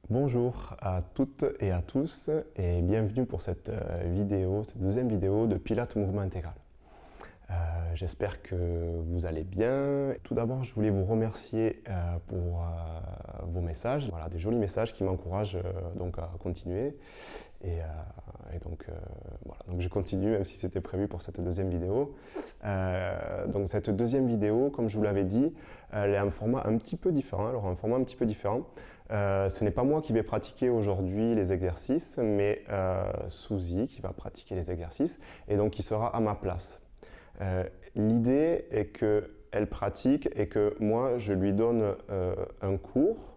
Bonjour à toutes et à tous et bienvenue pour cette deuxième vidéo de Pilates Mouvement Intégral. J'espère que vous allez bien. Tout d'abord, je voulais vous remercier pour vos messages. Voilà, des jolis messages qui m'encouragent donc à continuer. Donc je continue même si c'était prévu pour cette deuxième vidéo. Donc cette deuxième vidéo, comme je vous l'avais dit, elle est un format un petit peu différent. Alors un format un petit peu différent. Ce n'est pas moi qui vais pratiquer aujourd'hui les exercices, mais Suzy qui va pratiquer les exercices et donc qui sera à ma place. L'idée est qu'elle pratique et que moi je lui donne un cours,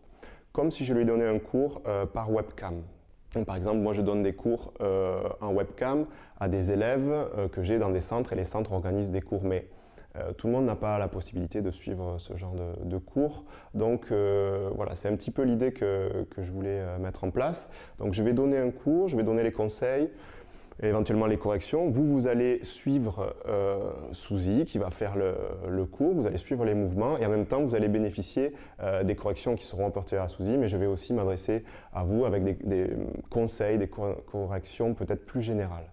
comme si je lui donnais un cours par webcam. Par exemple, moi je donne des cours en webcam à des élèves que j'ai dans des centres et les centres organisent des cours, mais tout le monde n'a pas la possibilité de suivre ce genre de cours. Donc voilà, c'est un petit peu l'idée que je voulais mettre en place. Donc je vais donner un cours, je vais donner les conseils, et éventuellement les corrections. Vous allez suivre Suzy qui va faire le cours, vous allez suivre les mouvements et en même temps vous allez bénéficier des corrections qui seront apportées à Suzy, mais je vais aussi m'adresser à vous avec des conseils, des corrections peut-être plus générales.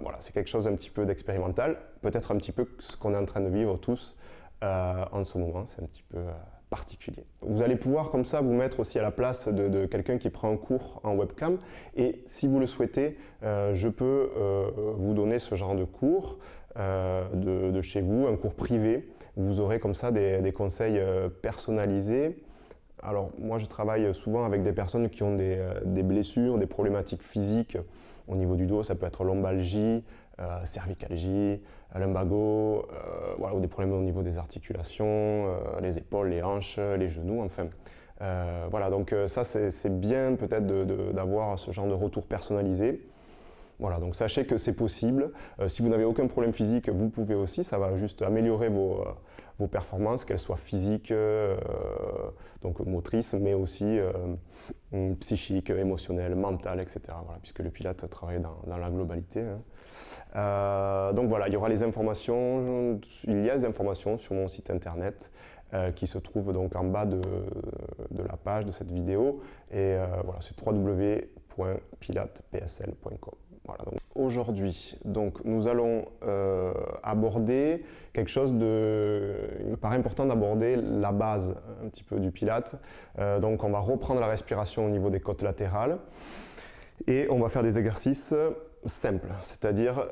Voilà, c'est quelque chose d'un petit peu d'expérimental, peut-être un petit peu ce qu'on est en train de vivre tous en ce moment, c'est un petit peu particulier. Vous allez pouvoir comme ça vous mettre aussi à la place de quelqu'un qui prend un cours en webcam et si vous le souhaitez, je peux vous donner ce genre de cours de chez vous, un cours privé. Vous aurez comme ça des conseils personnalisés. Alors moi je travaille souvent avec des personnes qui ont des blessures, des problématiques physiques au niveau du dos, ça peut être lombalgie, cervicalgie, lumbago, voilà, ou des problèmes au niveau des articulations, les épaules, les hanches, les genoux, enfin. Voilà, donc ça c'est bien peut-être d'avoir ce genre de retour personnalisé. Voilà, donc sachez que c'est possible. Si vous n'avez aucun problème physique, vous pouvez aussi, ça va juste améliorer vos performances, qu'elles soient physiques, donc motrices, mais aussi psychiques, émotionnelles, mentales, etc. Voilà, puisque le Pilates travaille dans la globalité. Donc voilà, il y a des informations sur mon site internet qui se trouve donc en bas de la page de cette vidéo. Et voilà, c'est www.pilatespsl.com. Voilà, aujourd'hui, nous allons aborder quelque chose il me paraît important d'aborder la base un petit peu du Pilates. Donc on va reprendre la respiration au niveau des côtes latérales et on va faire des exercices simples, c'est-à-dire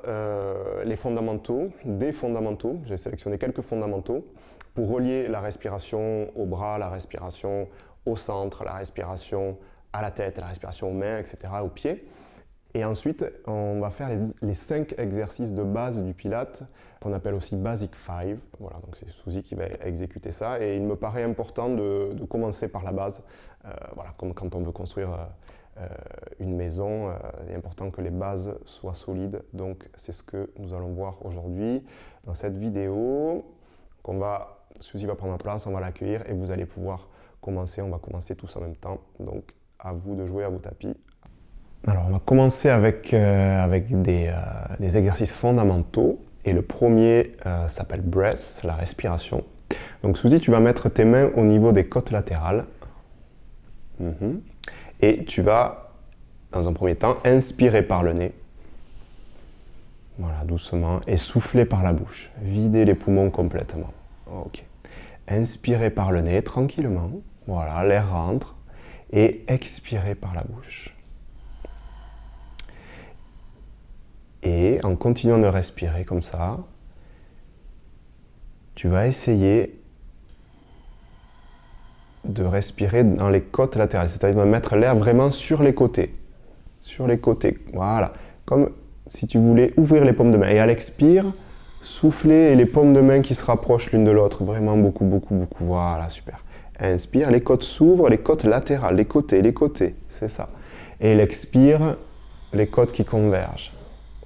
les fondamentaux, des fondamentaux. J'ai sélectionné quelques fondamentaux pour relier la respiration au bras, la respiration au centre, la respiration à la tête, la respiration aux mains, etc., aux pieds. Et ensuite, on va faire les 5 exercices de base du Pilates, qu'on appelle aussi Basic 5. Voilà, donc c'est Suzy qui va exécuter ça. Et il me paraît important de commencer par la base. Voilà, comme quand on veut construire une maison, il est important que les bases soient solides. Donc c'est ce que nous allons voir aujourd'hui dans cette vidéo. Suzy va prendre la place, on va l'accueillir et vous allez pouvoir commencer. On va commencer tous en même temps. Donc à vous de jouer à vos tapis. Alors, on va commencer avec des exercices fondamentaux. Et le premier s'appelle Breath, la respiration. Donc, Suzy, tu vas mettre tes mains au niveau des côtes latérales. Et tu vas, dans un premier temps, inspirer par le nez. Voilà, doucement. Et souffler par la bouche. Vider les poumons complètement. Ok. Inspirer par le nez, tranquillement. Voilà, l'air rentre. Et expirer par la bouche. Et en continuant de respirer comme ça, tu vas essayer de respirer dans les côtes latérales, c'est-à-dire de mettre l'air vraiment sur les côtés. Sur les côtés, voilà. Comme si tu voulais ouvrir les paumes de main. Et à l'expire, souffler et les paumes de main qui se rapprochent l'une de l'autre. Vraiment beaucoup, beaucoup, beaucoup. Voilà, super. Inspire, les côtes s'ouvrent, les côtes latérales, les côtés, c'est ça. Et l'expire, les côtes qui convergent.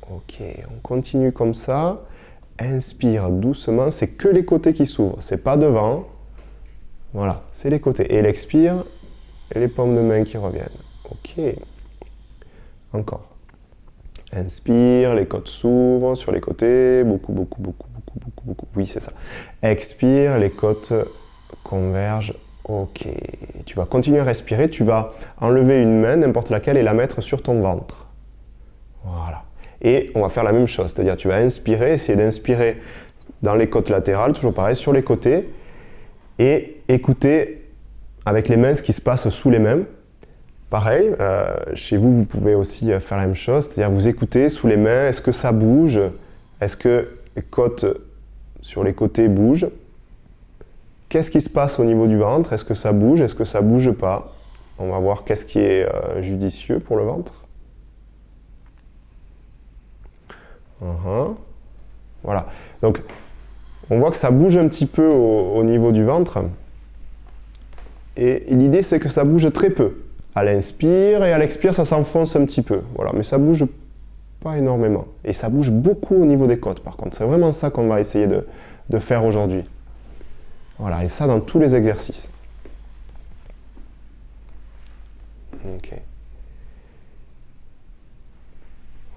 Ok, on continue comme ça. Inspire doucement, c'est que les côtés qui s'ouvrent, c'est pas devant. Voilà, c'est les côtés. Et l'expire, et les paumes de main qui reviennent. Ok. Encore. Inspire, les côtes s'ouvrent sur les côtés. Beaucoup, beaucoup, beaucoup, beaucoup, beaucoup, beaucoup. Oui, c'est ça. Expire, les côtes convergent Ok, tu vas continuer à respirer, tu vas enlever une main, n'importe laquelle, et la mettre sur ton ventre. Voilà. Et on va faire la même chose, c'est-à-dire tu vas inspirer, essayer d'inspirer dans les côtes latérales, toujours pareil, sur les côtés, et écouter avec les mains ce qui se passe sous les mains. Pareil, chez vous, vous pouvez aussi faire la même chose, c'est-à-dire vous écoutez sous les mains, est-ce que ça bouge? Est-ce que les côtes sur les côtés bougent? Qu'est-ce qui se passe au niveau du ventre? Est-ce que ça bouge? Est-ce que ça ne bouge pas? On va voir qu'est-ce qui est judicieux pour le ventre. Voilà. Donc, on voit que ça bouge un petit peu au niveau du ventre. Et l'idée, c'est que ça bouge très peu. À l'inspire et à l'expire, ça s'enfonce un petit peu. Voilà. Mais ça bouge pas énormément. Et ça bouge beaucoup au niveau des côtes, par contre. C'est vraiment ça qu'on va essayer de faire aujourd'hui. Voilà. Et ça dans tous les exercices. Ok.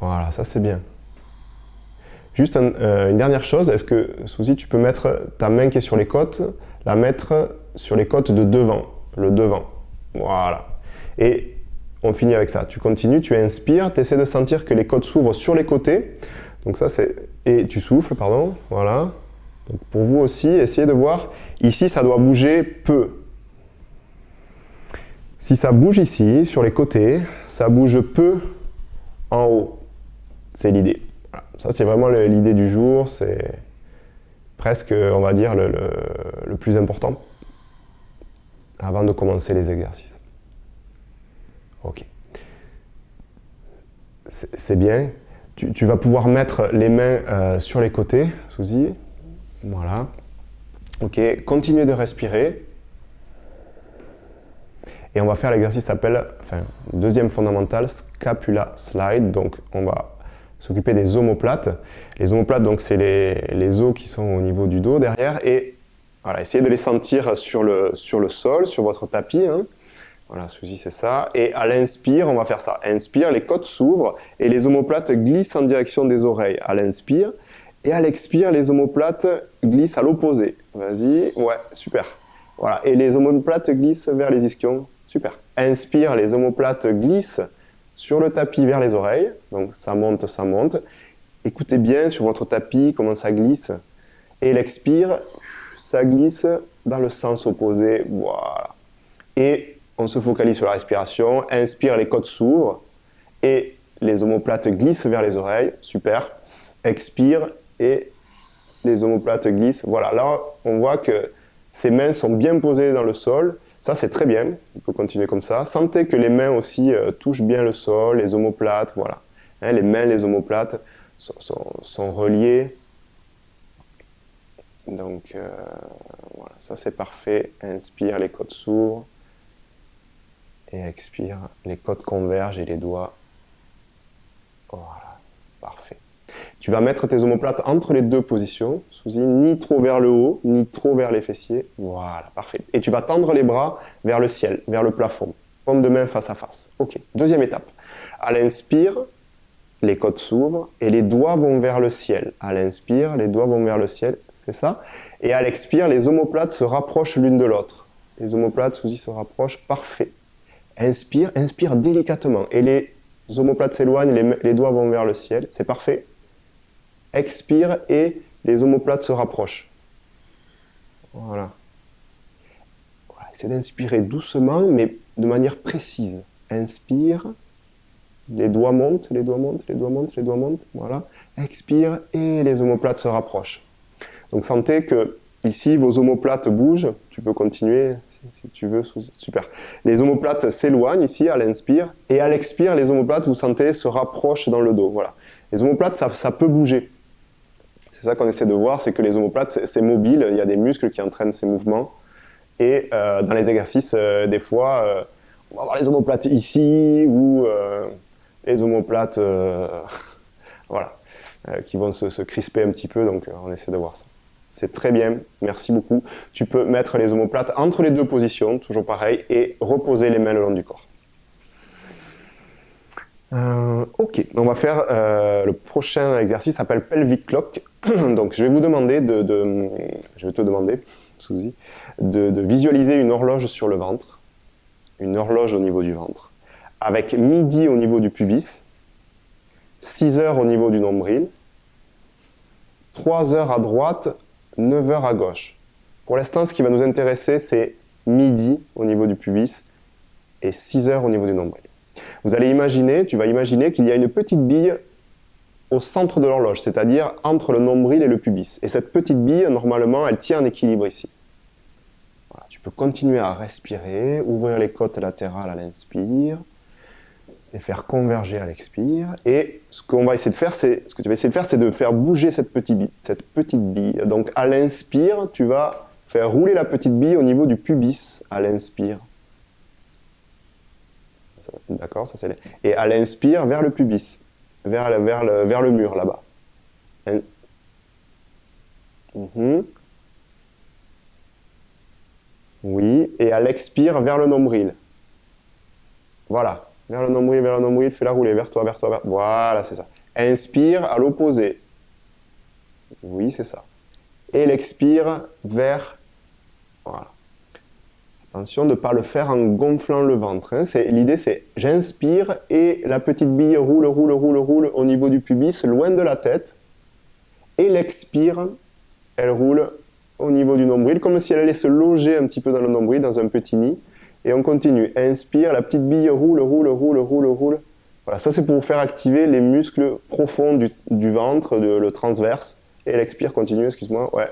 Voilà, ça c'est bien. Juste une dernière chose, est-ce que, Suzy, tu peux mettre ta main qui est sur les côtes, la mettre sur les côtes de devant, le devant. Voilà. Et on finit avec ça. Tu continues, tu inspires, tu essaies de sentir que les côtes s'ouvrent sur les côtés. Donc ça c'est... Et tu souffles, pardon. Voilà. Donc pour vous aussi, essayez de voir. Ici, ça doit bouger peu. Si ça bouge ici, sur les côtés, ça bouge peu en haut. C'est l'idée. Voilà. Ça, c'est vraiment l'idée du jour. C'est presque, on va dire, le plus important avant de commencer les exercices. Ok. C'est bien. Tu vas pouvoir mettre les mains sur les côtés, Suzy. Voilà. Ok. Continuez de respirer. Et on va faire l'exercice qui s'appelle, deuxième fondamental, scapula slide. Donc, on va s'occuper des omoplates. Les omoplates, donc, c'est les os qui sont au niveau du dos derrière. Et voilà, essayez de les sentir sur le sol, sur votre tapis. Hein. Voilà, Suzy, c'est ça. Et à l'inspire, on va faire ça. Inspire, les côtes s'ouvrent et les omoplates glissent en direction des oreilles. À l'inspire. Et à l'expire, les omoplates glissent à l'opposé. Vas-y. Ouais, super. Voilà. Et les omoplates glissent vers les ischions. Super. Inspire, les omoplates glissent sur le tapis vers les oreilles. Donc ça monte, ça monte. Écoutez bien sur votre tapis comment ça glisse. Et l'expire, ça glisse dans le sens opposé. Voilà. Et on se focalise sur la respiration. Inspire, les côtes s'ouvrent. Et les omoplates glissent vers les oreilles. Super. Expire et les omoplates glissent. Voilà. Là, on voit que ces mains sont bien posées dans le sol. Ça, c'est très bien. On peut continuer comme ça. Sentez que les mains aussi touchent bien le sol, les omoplates, voilà. Hein, les mains, les omoplates sont reliés. Donc, voilà, ça c'est parfait. Inspire, les côtes s'ouvrent. Et expire, les côtes convergent et les doigts. Voilà, parfait. Tu vas mettre tes omoplates entre les deux positions, Suzy, ni trop vers le haut, ni trop vers les fessiers. Voilà, parfait. Et tu vas tendre les bras vers le ciel, vers le plafond, paume de main face à face. Ok, deuxième étape. À l'inspire, les côtes s'ouvrent et les doigts vont vers le ciel. À l'inspire, les doigts vont vers le ciel, c'est ça. Et à l'expire, les omoplates se rapprochent l'une de l'autre. Les omoplates, Suzy, se rapprochent, parfait. Inspire, inspire délicatement. Et les omoplates s'éloignent, les doigts vont vers le ciel, c'est parfait. Expire et les omoplates se rapprochent. Voilà. Voilà. Essayez d'inspirer doucement, mais de manière précise. Inspire, les doigts montent, les doigts montent, les doigts montent, les doigts montent. Voilà. Expire et les omoplates se rapprochent. Donc sentez que ici vos omoplates bougent. Tu peux continuer si tu veux. Super. Les omoplates s'éloignent ici à l'inspire et à l'expire, les omoplates, vous sentez, se rapprochent dans le dos. Voilà. Les omoplates, ça peut bouger. C'est ça qu'on essaie de voir, c'est que les omoplates, c'est mobile, il y a des muscles qui entraînent ces mouvements. Et dans les exercices, des fois, on va avoir les omoplates ici, ou les omoplates voilà, qui vont se crisper un petit peu, donc on essaie de voir ça. C'est très bien, merci beaucoup. Tu peux mettre les omoplates entre les deux positions, toujours pareil, et reposer les mains le long du corps. Ok, on va faire le prochain exercice, s'appelle Pelvic Clock. Donc je vais vous demander je vais te demander Suzy, de visualiser une horloge sur le ventre, une horloge au niveau du ventre, avec midi au niveau du pubis, 6 heures au niveau du nombril, 3 heures à droite, 9 heures à gauche. Pour l'instant, ce qui va nous intéresser, c'est midi au niveau du pubis et 6 heures au niveau du nombril. Vous allez imaginer, tu vas imaginer qu'il y a une petite bille au centre de l'horloge, c'est-à-dire entre le nombril et le pubis. Et cette petite bille, normalement, elle tient en équilibre ici. Voilà, tu peux continuer à respirer, ouvrir les côtes latérales à l'inspire, les faire converger à l'expire. Et ce qu'on va essayer de faire, c'est de faire bouger cette petite bille. Donc à l'inspire, tu vas faire rouler la petite bille au niveau du pubis à l'inspire. D'accord, ça c'est. Et à l'inspire vers le pubis, vers le mur là-bas. Oui, et à l'expire vers le nombril. Voilà, vers le nombril, fais-la rouler, vers toi. Voilà, c'est ça. Inspire à l'opposé. Oui, c'est ça. Et l'expire vers... Voilà. Attention de ne pas le faire en gonflant le ventre. Hein. L'idée, c'est j'inspire et la petite bille roule au niveau du pubis, loin de la tête. Et l'expire, elle roule au niveau du nombril, comme si elle allait se loger un petit peu dans le nombril, dans un petit nid. Et on continue. Inspire, la petite bille roule. Voilà, ça c'est pour vous faire activer les muscles profonds du ventre, le transverse. Et l'expire continue, excuse-moi. Ouais,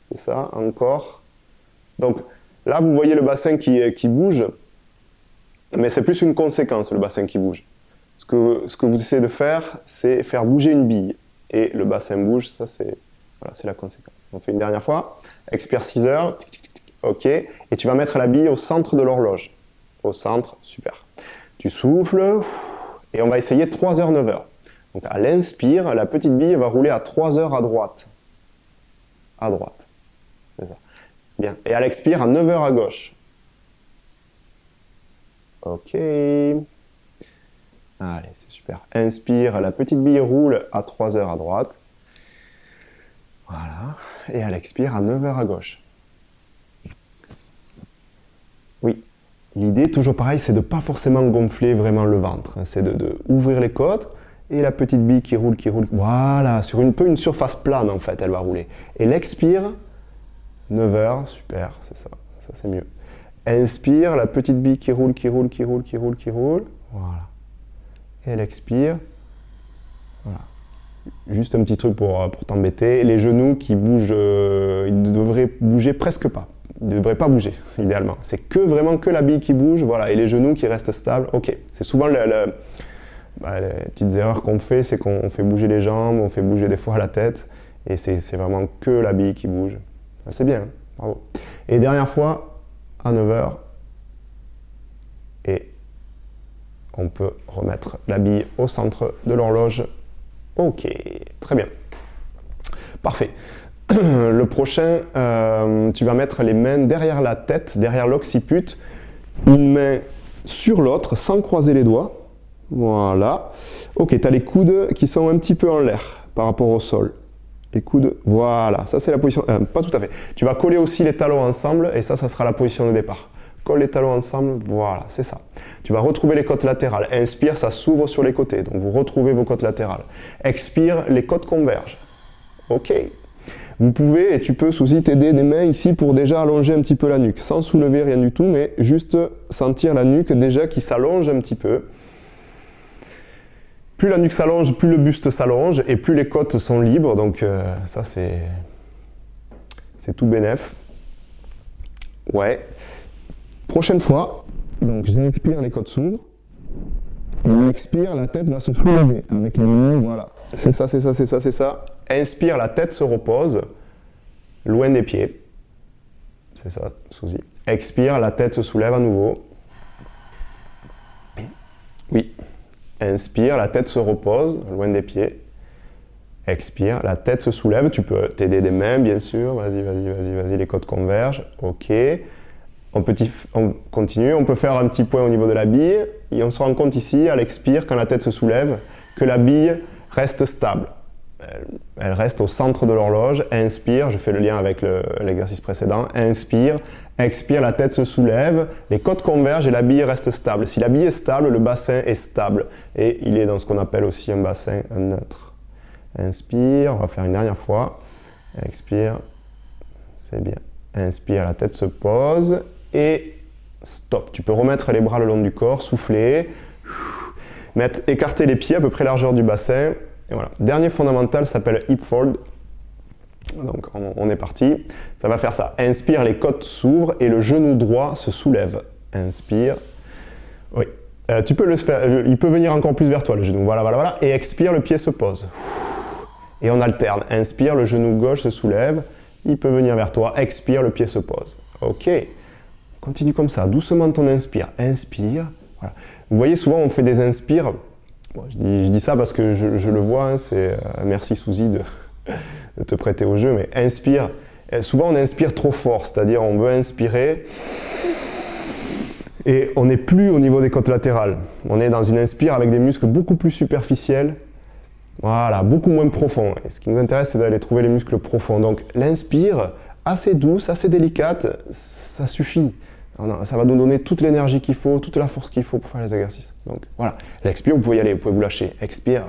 c'est ça, encore. Donc là, vous voyez le bassin qui bouge, mais c'est plus une conséquence, le bassin qui bouge. Ce que vous essayez de faire, c'est faire bouger une bille. Et le bassin bouge, ça c'est la conséquence. On fait une dernière fois. Expire 6 heures. Ok. Et tu vas mettre la bille au centre de l'horloge. Au centre, super. Tu souffles. Et on va essayer 3 heures, 9 heures. Donc à l'inspire, la petite bille va rouler à 3 heures à droite. À droite. C'est ça. Bien. Et à l'expire, à 9 heures à gauche. Ok. Allez, c'est super. Inspire, la petite bille roule à 3 heures à droite. Voilà. Et à l'expire, à 9 heures à gauche. Oui. L'idée, toujours pareil, c'est de ne pas forcément gonfler vraiment le ventre. C'est de ouvrir les côtes et la petite bille qui roule. Voilà, sur une surface plane en fait, elle va rouler. Et l'expire, 9 heures, super, c'est ça. Ça c'est mieux. Inspire, la petite bille qui roule. Voilà. Et elle expire. Voilà. Juste un petit truc pour t'embêter. Les genoux qui bougent, ils devraient bouger presque pas. Ils ne devraient pas bouger, idéalement. C'est vraiment que la bille qui bouge, voilà, et les genoux qui restent stables. Ok. C'est souvent les petites erreurs qu'on fait, c'est qu'on fait bouger les jambes, on fait bouger des fois la tête, et c'est vraiment que la bille qui bouge. C'est bien, hein, bravo. Et dernière fois, à 9 heures, et on peut remettre la bille au centre de l'horloge. Ok, très bien. Parfait. Le prochain, tu vas mettre les mains derrière la tête, derrière l'occiput, une main sur l'autre, sans croiser les doigts. Voilà. Ok, tu as les coudes qui sont un petit peu en l'air par rapport au sol. Les coudes, voilà, ça c'est la position, pas tout à fait. Tu vas coller aussi les talons ensemble et ça sera la position de départ. Colle les talons ensemble, voilà, c'est ça. Tu vas retrouver les côtes latérales. Inspire, ça s'ouvre sur les côtés, donc vous retrouvez vos côtes latérales. Expire, les côtes convergent. Ok. Vous pouvez, et tu peux aussi t'aider des mains ici pour déjà allonger un petit peu la nuque, sans soulever rien du tout, mais juste sentir la nuque déjà qui s'allonge un petit peu. Plus la nuque s'allonge, plus le buste s'allonge, et plus les côtes sont libres, donc ça c'est tout bénef. Ouais. Prochaine fois, donc j'inspire, les côtes s'ouvrent. On expire, la tête va se soulever avec les mains, voilà. C'est ça, c'est ça, c'est ça, c'est ça. Inspire, la tête se repose, loin des pieds. C'est ça, Suzy. Expire, la tête se soulève à nouveau. Oui. Inspire, la tête se repose, loin des pieds. Expire, la tête se soulève. Tu peux t'aider des mains, bien sûr. Vas-y, les côtes convergent. Ok. On continue, on peut faire un petit point au niveau de la bille. Et on se rend compte ici, à l'expire, quand la tête se soulève, que la bille reste stable. elle reste au centre de l'horloge. Inspire, je fais le lien avec l'exercice précédent. Inspire, expire, la tête se soulève, les côtes convergent et la bille reste stable. Si la bille est stable, le bassin est stable. Et il est dans ce qu'on appelle aussi un bassin neutre. Inspire, on va faire une dernière fois. Expire, c'est bien. Inspire, la tête se pose et stop. Tu peux remettre les bras le long du corps, souffler, écarter les pieds à peu près largeur du bassin. Et voilà. Dernier fondamental s'appelle hip fold. Donc on est parti. Ça va faire ça. Inspire, les côtes s'ouvrent et le genou droit se soulève. Inspire. Oui. Tu peux le faire. Il peut venir encore plus vers toi le genou. Voilà, voilà, voilà. Et expire, le pied se pose. Et on alterne. Inspire, le genou gauche se soulève. Il peut venir vers toi. Expire, le pied se pose. Ok. Continue comme ça. Doucement ton inspire. Inspire. Voilà. Vous voyez, souvent on fait des inspires. Bon, je dis ça parce que je le vois. Hein, c'est merci Suzy de te prêter au jeu. Mais inspire. Souvent on inspire trop fort. C'est-à-dire on veut inspirer et on n'est plus au niveau des côtes latérales. On est dans une inspire avec des muscles beaucoup plus superficiels. Voilà, beaucoup moins profond. Et ce qui nous intéresse, c'est d'aller trouver les muscles profonds. Donc l'inspire, assez douce, assez délicate, ça suffit. Ça va nous donner toute l'énergie qu'il faut, toute la force qu'il faut pour faire les exercices. Donc voilà, l'expire, vous pouvez y aller, vous pouvez vous lâcher. Expire,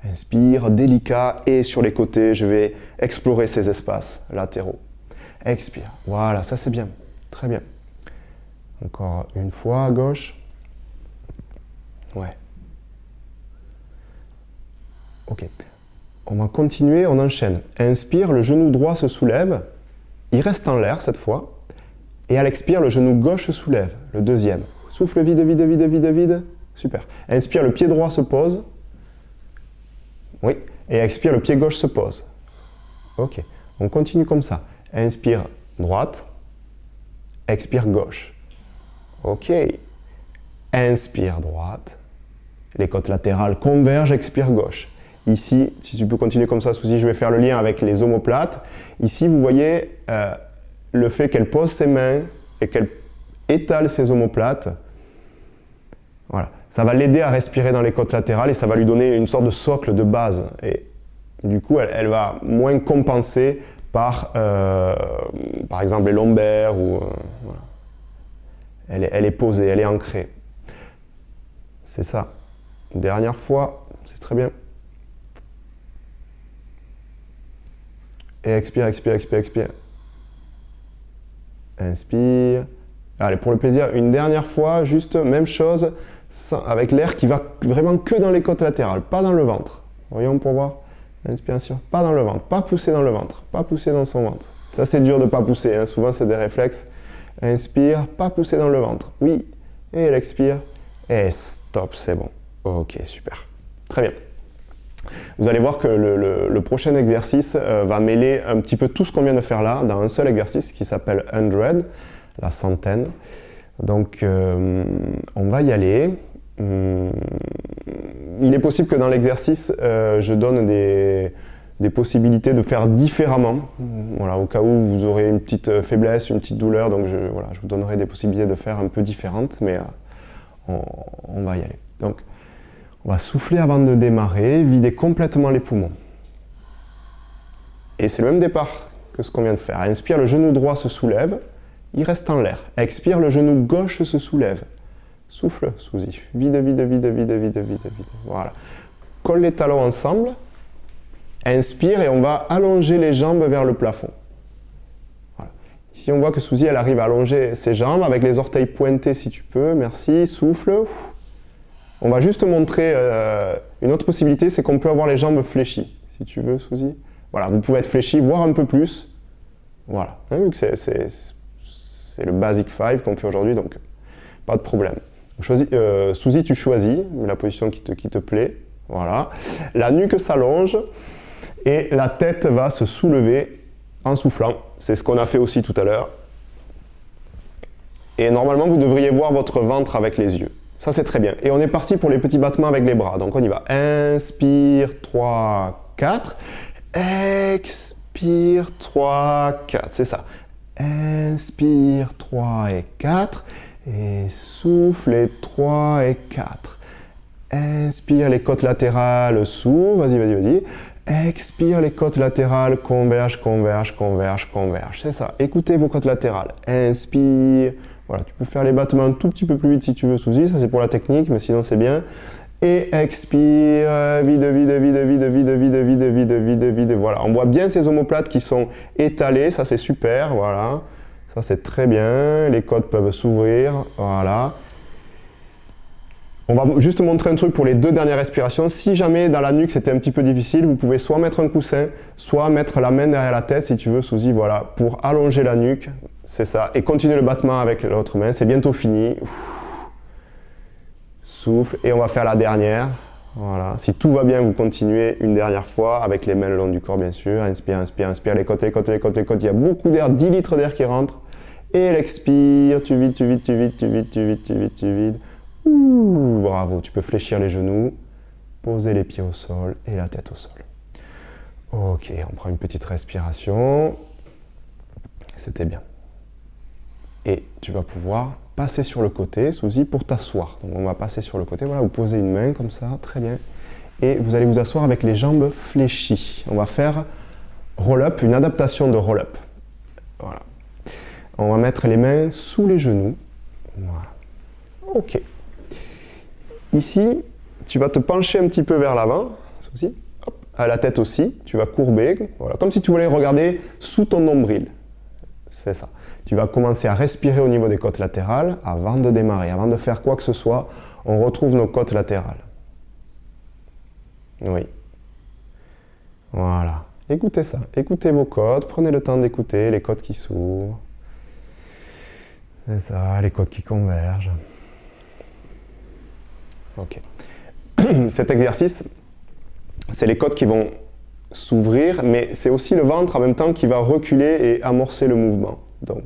inspire, délicat, et sur les côtés, je vais explorer ces espaces latéraux. Expire, voilà, ça c'est bien, très bien. Encore une fois à gauche. Ouais. Ok, on va continuer, on enchaîne. Inspire, le genou droit se soulève, il reste en l'air cette fois. Et à l'expire, le genou gauche se soulève, le deuxième. Souffle vide, vide, vide, vide, vide. Super. Inspire, le pied droit se pose. Oui. Et expire, le pied gauche se pose. Ok. On continue comme ça. Inspire, droite. Expire, gauche. Ok. Inspire, droite. Les côtes latérales convergent, expire, gauche. Ici, si tu peux continuer comme ça, Suzy, je vais faire le lien avec les omoplates. Ici, vous voyez le fait qu'elle pose ses mains et qu'elle étale ses omoplates. Voilà. Ça va l'aider à respirer dans les côtes latérales et ça va lui donner une sorte de socle de base. Et du coup, elle va moins compenser par exemple, les lombaires. Voilà. Elle est posée, elle est ancrée. C'est ça. Dernière fois, c'est très bien. Et expire, expire, expire, expire. Inspire. Allez, pour le plaisir, une dernière fois, juste même chose, avec l'air qui va vraiment que dans les côtes latérales, pas dans le ventre. Voyons pour voir. Inspiration, pas dans le ventre, pas pousser dans le ventre, pas pousser dans son ventre. Ça, c'est dur de ne pas pousser, hein. Souvent, c'est des réflexes. Inspire, pas pousser dans le ventre. Oui, et elle expire. Et stop, c'est bon. Ok, super. Très bien. Vous allez voir que le prochain exercice va mêler un petit peu tout ce qu'on vient de faire là dans un seul exercice qui s'appelle 100, la centaine. Donc, on va y aller. Il est possible que dans l'exercice, je donne des possibilités de faire différemment. Voilà, au cas où vous aurez une petite faiblesse, une petite douleur, donc je vous donnerai des possibilités de faire un peu différentes, mais on va y aller. Donc, on va souffler avant de démarrer, vider complètement les poumons. Et c'est le même départ que ce qu'on vient de faire. Inspire, le genou droit se soulève, il reste en l'air. Expire, le genou gauche se soulève. Souffle, Suzy. Vide, vide, vide, vide, vide, vide, vide. Voilà. Colle les talons ensemble. Inspire et on va allonger les jambes vers le plafond. Voilà. Ici, on voit que Suzy, elle arrive à allonger ses jambes avec les orteils pointés si tu peux. Merci. Souffle. On va juste montrer une autre possibilité, c'est qu'on peut avoir les jambes fléchies. Si tu veux, Suzy. Voilà, vous pouvez être fléchi, voire un peu plus. Voilà. Vu que c'est le Basic 5 qu'on fait aujourd'hui, donc pas de problème. Suzy, tu choisis la position qui te plaît. Voilà. La nuque s'allonge et la tête va se soulever en soufflant. C'est ce qu'on a fait aussi tout à l'heure. Et normalement, vous devriez voir votre ventre avec les yeux. Ça, c'est très bien. Et on est parti pour les petits battements avec les bras. Donc, on y va. Inspire, 3, 4. Expire, 3, 4. C'est ça. Inspire, 3 et 4. Et souffle, et 3 et 4. Inspire, les côtes latérales s'ouvrent. Vas-y, vas-y, vas-y. Expire, les côtes latérales convergent, convergent, convergent, convergent. C'est ça. Écoutez vos côtes latérales. Inspire. Voilà, tu peux faire les battements un tout petit peu plus vite si tu veux, Suzy. Ça, c'est pour la technique, mais sinon, c'est bien. Et expire. Vide, vide, vide, vide, vide, vide, vide, vide, vide, vide. Voilà, on voit bien ces omoplates qui sont étalées. Ça, c'est super. Voilà. Ça, c'est très bien. Les côtes peuvent s'ouvrir. Voilà. On va juste montrer un truc pour les 2 dernières respirations. Si jamais dans la nuque c'était un petit peu difficile, vous pouvez soit mettre un coussin, soit mettre la main derrière la tête si tu veux, Suzy, voilà, pour allonger la nuque, c'est ça. Et continuer le battement avec l'autre main, c'est bientôt fini. Souffle, et on va faire la dernière. Voilà. Si tout va bien, vous continuez une dernière fois avec les mains le long du corps, bien sûr. Inspire, inspire, inspire, les côtes, les côtes, les côtes, les côtes. Il y a beaucoup d'air, 10 litres d'air qui rentrent. Et l'expire, tu vides, tu vides, tu vides, tu vides, tu vides, tu vides, tu vides. Ouh, bravo, tu peux fléchir les genoux, poser les pieds au sol et la tête au sol. Ok, on prend une petite respiration. C'était bien. Et tu vas pouvoir passer sur le côté, Suzy, pour t'asseoir. Donc on va passer sur le côté, voilà, vous posez une main comme ça, très bien. Et vous allez vous asseoir avec les jambes fléchies. On va faire roll-up, une adaptation de roll-up. Voilà. On va mettre les mains sous les genoux. Voilà. Ok. Ici, tu vas te pencher un petit peu vers l'avant, à la tête aussi, tu vas courber, voilà, comme si tu voulais regarder sous ton nombril. C'est ça. Tu vas commencer à respirer au niveau des côtes latérales avant de démarrer, avant de faire quoi que ce soit, on retrouve nos côtes latérales. Oui. Voilà. Écoutez ça, écoutez vos côtes, prenez le temps d'écouter les côtes qui s'ouvrent. C'est ça, les côtes qui convergent. Ok. Cet exercice, c'est les côtes qui vont s'ouvrir, mais c'est aussi le ventre en même temps qui va reculer et amorcer le mouvement. Donc,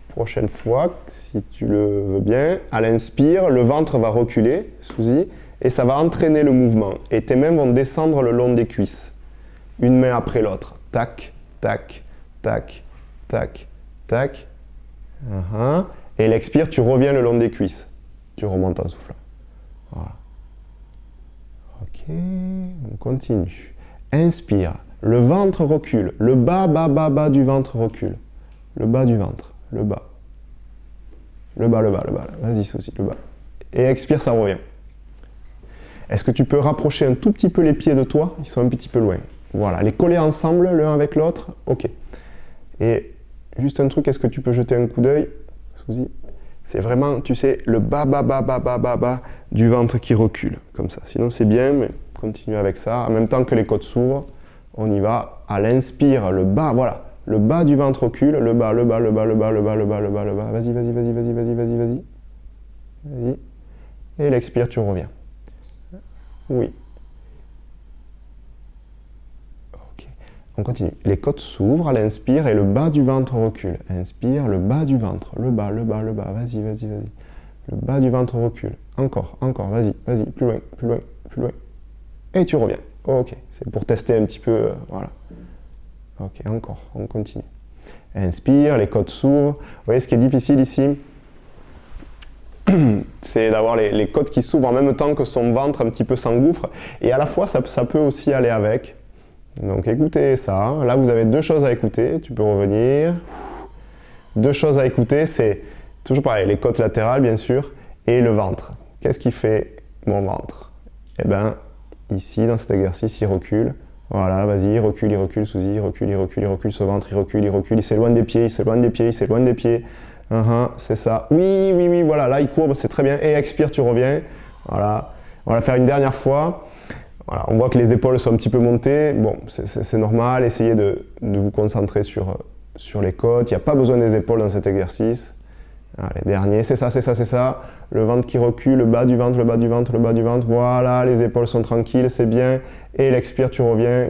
prochaine fois, si tu le veux bien, à l'inspire, le ventre va reculer, Suzy, et ça va entraîner le mouvement. Et tes mains vont descendre le long des cuisses, une main après l'autre. Tac, tac, tac, tac, tac. Et l'expire, tu reviens le long des cuisses. Tu remontes en soufflant. Voilà. Ok, on continue. Inspire, le ventre recule, le bas, bas, bas, bas du ventre recule. Le bas du ventre, le bas. Le bas, le bas, le bas. Vas-y, Suzy, le bas. Et expire, ça revient. Est-ce que tu peux rapprocher un tout petit peu les pieds de toi? Ils sont un petit peu loin. Voilà, les coller ensemble l'un avec l'autre. Ok. Et juste un truc, est-ce que tu peux jeter un coup d'œil, Suzy? C'est vraiment, tu sais, le bas, bas, bas, bas, bas, bas, bas du ventre qui recule, comme ça. Sinon, c'est bien, mais continue avec ça. En même temps que les côtes s'ouvrent, on y va. À l'inspire, le bas, voilà. Le bas du ventre recule, le bas, le bas, le bas, le bas, le bas, le bas, le bas, le bas. Vas-y, vas-y, vas-y, vas-y, vas-y, vas-y, vas-y. Vas-y. Et l'expire, tu reviens. Oui. Ok. On continue. Les côtes s'ouvrent à l'inspire et le bas du ventre recule. Inspire, le bas du ventre. Le bas, le bas, le bas. Vas-y, vas-y, vas-y. Le bas du ventre recule. Encore, encore. Vas-y, vas-y. Plus loin, plus loin, plus loin. Et tu reviens. Ok. C'est pour tester un petit peu. Voilà. Ok, encore. On continue. Inspire, les côtes s'ouvrent. Vous voyez, ce qui est difficile ici, c'est d'avoir les côtes qui s'ouvrent en même temps que son ventre un petit peu s'engouffre. Et à la fois, ça peut aussi aller avec. Donc écoutez ça. Là, vous avez deux choses à écouter. Tu peux revenir. Deux choses à écouter, c'est toujours pareil, les côtes latérales, bien sûr, et le ventre. Qu'est-ce qui fait mon ventre? Eh bien, ici, dans cet exercice, il recule. Voilà, vas-y, il recule, Suzy, il recule ce ventre, il s'éloigne des pieds, il s'éloigne des pieds, il s'éloigne des pieds. C'est ça. Oui, oui, oui, voilà, là il courbe, c'est très bien. Et expire, tu reviens. Voilà, on va la faire une dernière fois. Voilà, on voit que les épaules sont un petit peu montées. Bon, c'est normal, essayez de vous concentrer sur les côtes. Il n'y a pas besoin des épaules dans cet exercice. Allez, dernier, c'est ça, c'est ça, c'est ça. Le ventre qui recule, le bas du ventre, le bas du ventre, le bas du ventre. Voilà, les épaules sont tranquilles, c'est bien. Et l'expire, tu reviens.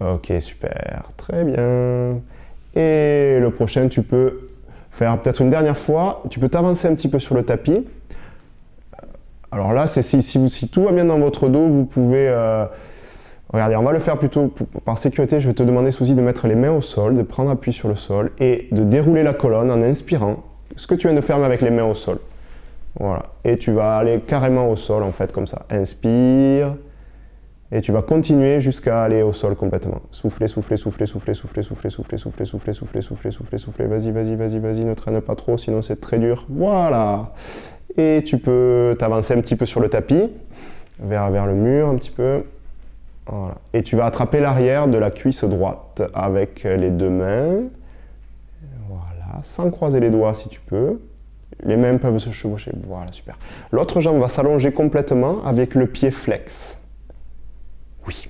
Ok, super, très bien. Et le prochain, tu peux faire peut-être une dernière fois. Tu peux t'avancer un petit peu sur le tapis. Alors là, c'est si tout va bien dans votre dos, vous pouvez... regardez, on va le faire plutôt par sécurité. Je vais te demander, Suzy, de mettre les mains au sol, de prendre appui sur le sol et de dérouler la colonne en inspirant. Ce que tu viens de faire mais avec les mains au sol. Voilà. Et tu vas aller carrément au sol, en fait, comme ça. Inspire. Et tu vas continuer jusqu'à aller au sol complètement. Soufflez, soufflez, soufflez, soufflez, soufflez, soufflez, soufflez, soufflez, soufflez, soufflez, soufflez, soufflez, soufflez. Vas-y, vas-y, vas-y, vas-y, ne traîne pas trop, sinon c'est très dur. Voilà. Et tu peux t'avancer un petit peu sur le tapis, vers le mur un petit peu. Voilà. Et tu vas attraper l'arrière de la cuisse droite avec les deux mains. Voilà. Sans croiser les doigts si tu peux. Les mains peuvent se chevaucher. Voilà, super. L'autre jambe va s'allonger complètement avec le pied flex. Oui.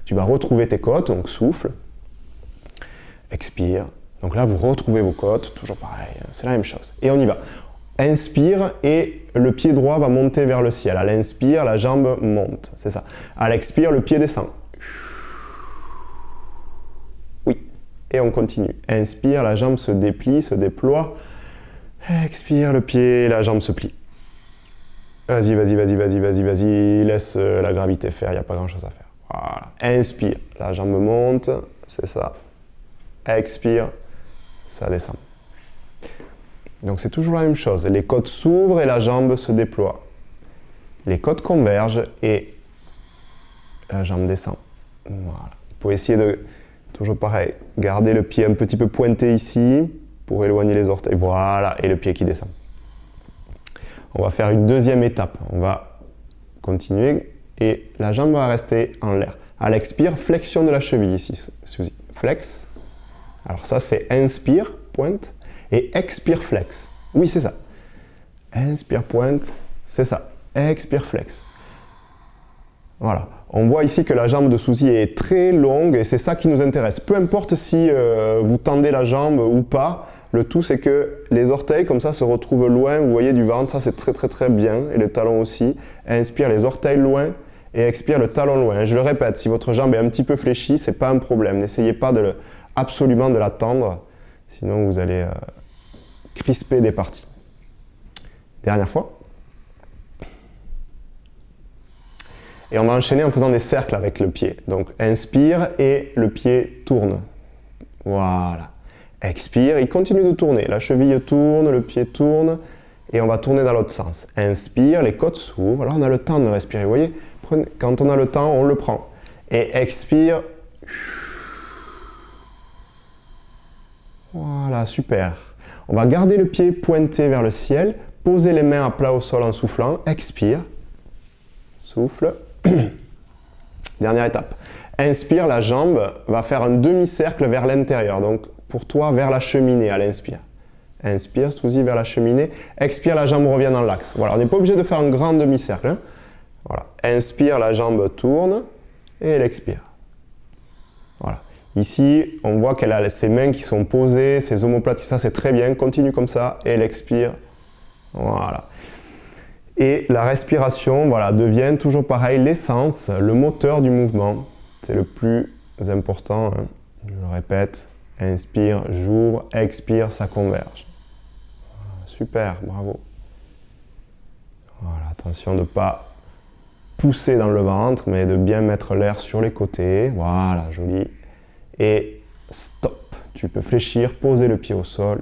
Tu vas retrouver tes côtes, donc souffle. Expire. Donc là, vous retrouvez vos côtes, toujours pareil, c'est la même chose. Et on y va. Inspire et le pied droit va monter vers le ciel. À l'inspire, la jambe monte, c'est ça. À l'expire, le pied descend. Oui. Et on continue. Inspire, la jambe se déplie, se déploie. Expire, le pied, la jambe se plie. Vas-y, vas-y, vas-y, vas-y, vas-y, vas-y. Laisse la gravité faire, il n'y a pas grand-chose à faire. Voilà. Inspire, la jambe monte, c'est ça. Expire, ça descend. Donc c'est toujours la même chose. Les côtes s'ouvrent et la jambe se déploie. Les côtes convergent et la jambe descend. Voilà. Vous pouvez essayer de, toujours pareil, garder le pied un petit peu pointé ici pour éloigner les orteils. Voilà, et le pied qui descend. On va faire une deuxième étape. On va continuer et la jambe va rester en l'air. À l'expire, flexion de la cheville ici, Suzy. Flex. Alors ça, c'est inspire, pointe, et expire, flex. Oui, c'est ça. Inspire, pointe, c'est ça. Expire, flex. Voilà. On voit ici que la jambe de Suzy est très longue et c'est ça qui nous intéresse. Peu importe si vous tendez la jambe ou pas, le tout c'est que les orteils comme ça se retrouvent loin, vous voyez du ventre, ça c'est très très très bien, et le talon aussi. Inspire les orteils loin et expire le talon loin. Je le répète, si votre jambe est un petit peu fléchie, c'est pas un problème. N'essayez pas absolument de la tendre, sinon vous allez crisper des parties. Dernière fois. Et on va enchaîner en faisant des cercles avec le pied. Donc inspire et le pied tourne. Voilà. Expire, il continue de tourner. La cheville tourne, le pied tourne et on va tourner dans l'autre sens. Inspire, les côtes s'ouvrent. Alors on a le temps de respirer. Vous voyez, quand on a le temps, on le prend. Et expire. Voilà, super. On va garder le pied pointé vers le ciel. Poser les mains à plat au sol en soufflant. Expire. Souffle. Dernière étape. Inspire, la jambe va faire un demi-cercle vers l'intérieur. Donc, pour toi, vers la cheminée à l'inspire. Inspire, Suzy, vers la cheminée. Expire, la jambe revient dans l'axe. Voilà, on n'est pas obligé de faire un grand demi-cercle. Hein. Voilà. Inspire, la jambe tourne et elle expire. Voilà. Ici, on voit qu'elle a ses mains qui sont posées, ses omoplates, ça c'est très bien. Continue comme ça et elle expire. Voilà. Et la respiration, voilà, devient toujours pareil, l'essence, le moteur du mouvement. C'est le plus important, hein. Je le répète. Inspire, j'ouvre, expire, ça converge. Super, bravo. Voilà, attention de ne pas pousser dans le ventre, mais de bien mettre l'air sur les côtés. Voilà, joli. Et stop. Tu peux fléchir, poser le pied au sol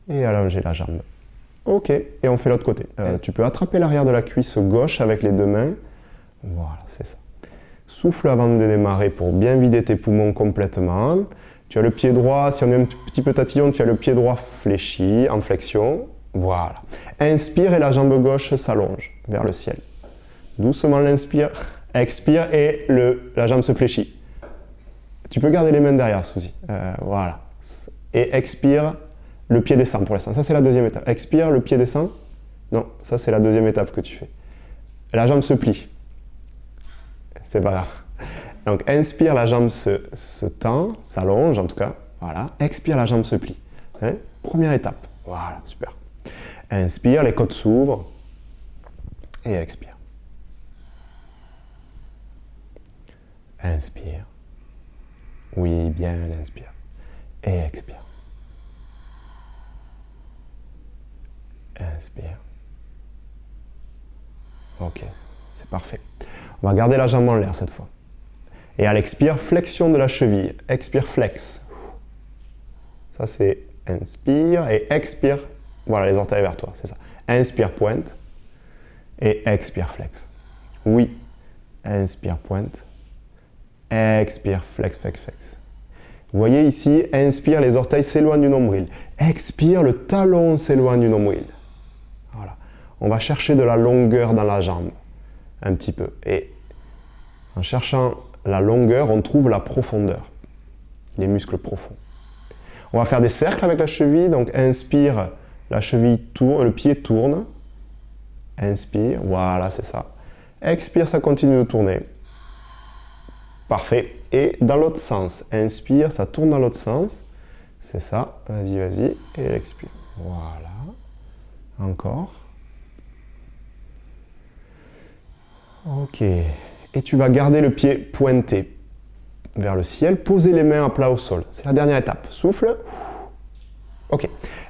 et allonger la jambe. Ok, et on fait l'autre côté. Tu peux attraper l'arrière de la cuisse gauche avec les deux mains. Voilà, c'est ça. Souffle avant de démarrer pour bien vider tes poumons complètement. Tu as le pied droit, si on est un petit peu tatillon, tu as le pied droit fléchi, en flexion. Voilà. Inspire et la jambe gauche s'allonge vers le ciel. Doucement l'inspire, expire et la jambe se fléchit. Tu peux garder les mains derrière, Suzy. Voilà. Et expire, le pied descend pour l'instant. Ça, c'est la deuxième étape. Expire, le pied descend. Non, ça, c'est la deuxième étape que tu fais. La jambe se plie. C'est pas grave. Donc, inspire, la jambe se tend, s'allonge en tout cas. Voilà. Expire, la jambe se plie. Hein? Première étape. Voilà, super. Inspire, les côtes s'ouvrent. Et expire. Inspire. Oui, bien, inspire. Et expire. Inspire. Ok, c'est parfait. On va garder la jambe en l'air cette fois. Et à l'expire, flexion de la cheville. Expire, flex. Ça c'est inspire et expire, Voilà, les orteils vers toi, c'est ça. Inspire, pointe. Et expire, flex. Oui. Inspire, pointe. Expire, flex, flex, flex. Vous voyez ici, inspire, les orteils s'éloignent du nombril. Expire, le talon s'éloigne du nombril. Voilà. On va chercher de la longueur dans la jambe, un petit peu. Et en cherchant la longueur, on trouve la profondeur, les muscles profonds. On va faire des cercles avec la cheville. Donc inspire, la cheville tourne, le pied tourne. Inspire, voilà, c'est ça. Expire, ça continue de tourner. Parfait. Et dans l'autre sens, inspire, ça tourne dans l'autre sens. C'est ça. Vas-y, vas-y. Et expire. Voilà. Encore. Ok. Et tu vas garder le pied pointé vers le ciel. Poser les mains à plat au sol. C'est la dernière étape. Souffle. Ok.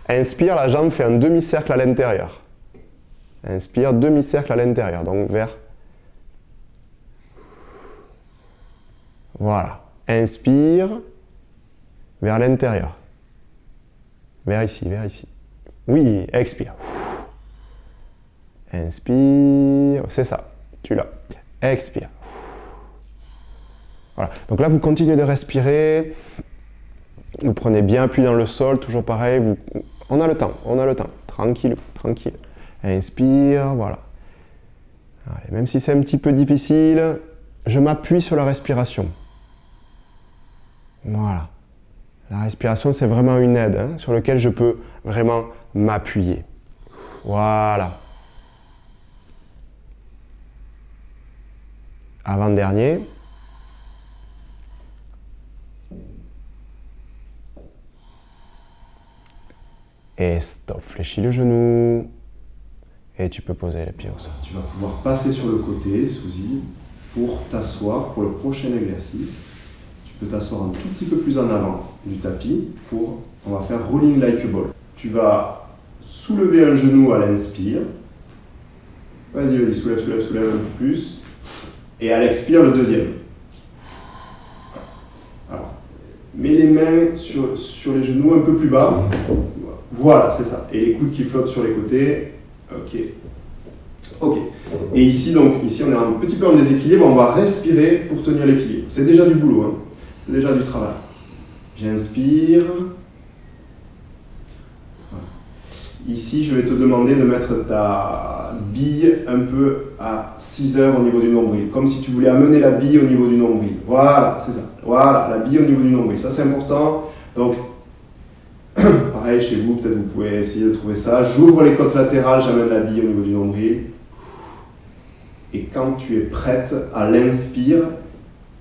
Inspire, la jambe fait un demi-cercle à l'intérieur. Inspire, demi-cercle à l'intérieur. Donc vers... Voilà. Inspire vers l'intérieur. Vers ici, vers ici. Oui, expire. Inspire. C'est ça. Tu l'as. Expire. Voilà. Donc là, vous continuez de respirer. Vous prenez bien appui dans le sol. Toujours pareil. On a le temps. On a le temps. Tranquille. Tranquille. Inspire. Voilà. Allez, même si c'est un petit peu difficile, je m'appuie sur la respiration. Voilà. La respiration, c'est vraiment une aide sur laquelle je peux vraiment m'appuyer. Voilà. Avant-dernier. Et stop. Fléchis le genou. Et tu peux poser les pieds au sol. Tu vas pouvoir passer sur le côté, Suzy, pour t'asseoir pour le prochain exercice. Tu peux t'asseoir un tout petit peu plus en avant du tapis on va faire rolling like a ball. Tu vas soulever un genou à l'inspire. Vas-y, vas-y, soulève, soulève, soulève un peu plus. Et à l'expire, le deuxième. Alors, mets les mains sur les genoux un peu plus bas. Voilà, c'est ça. Et les coudes qui flottent sur les côtés. Ok. Ok. Et ici, donc, ici, on est un petit peu en déséquilibre. On va respirer pour tenir l'équilibre. C'est déjà du boulot, hein. C'est déjà du travail. J'inspire. Voilà. Ici, je vais te demander de mettre ta bille un peu à 6 heures au niveau du nombril. Comme si tu voulais amener la bille au niveau du nombril. Voilà, c'est ça. Voilà, la bille au niveau du nombril. Ça, c'est important. Donc, pareil, chez vous, peut-être vous pouvez essayer de trouver ça. J'ouvre les côtes latérales, j'amène la bille au niveau du nombril. Et quand tu es prête à l'inspire,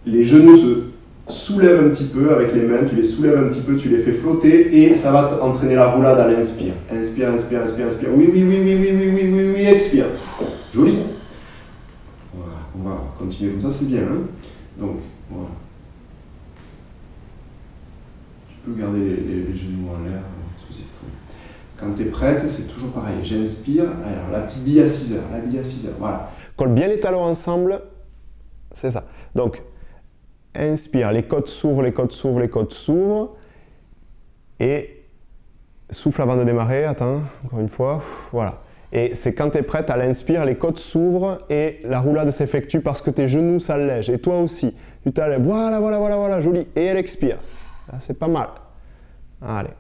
les genoux se soulèvent un petit peu avec les mains, tu les soulèves un petit peu, tu les fais flotter et ça va entraîner la roulade à l'inspire. Inspire, inspire, inspire, inspire. Oui, oui, oui, oui, oui, oui, oui, oui, oui, expire. Joli. Voilà, on va continuer comme ça, c'est bien. Hein, donc, voilà. Tu peux garder les genoux en l'air, sous extrême. Quand tu es prête, c'est toujours pareil. J'inspire, alors la petite bille à 6 heures, la bille à 6 heures, voilà. Colle bien les talons ensemble, c'est ça. Donc, inspire, les côtes s'ouvrent, les côtes s'ouvrent, les côtes s'ouvrent. Et souffle avant de démarrer, attends, encore une fois, voilà. Et c'est quand tu es prête à l'inspire, les côtes s'ouvrent et la roulade s'effectue parce que tes genoux s'allègent. Et toi aussi, tu t'allèges, voilà, voilà, voilà, voilà, joli. Et elle expire. Là, c'est pas mal. Allez,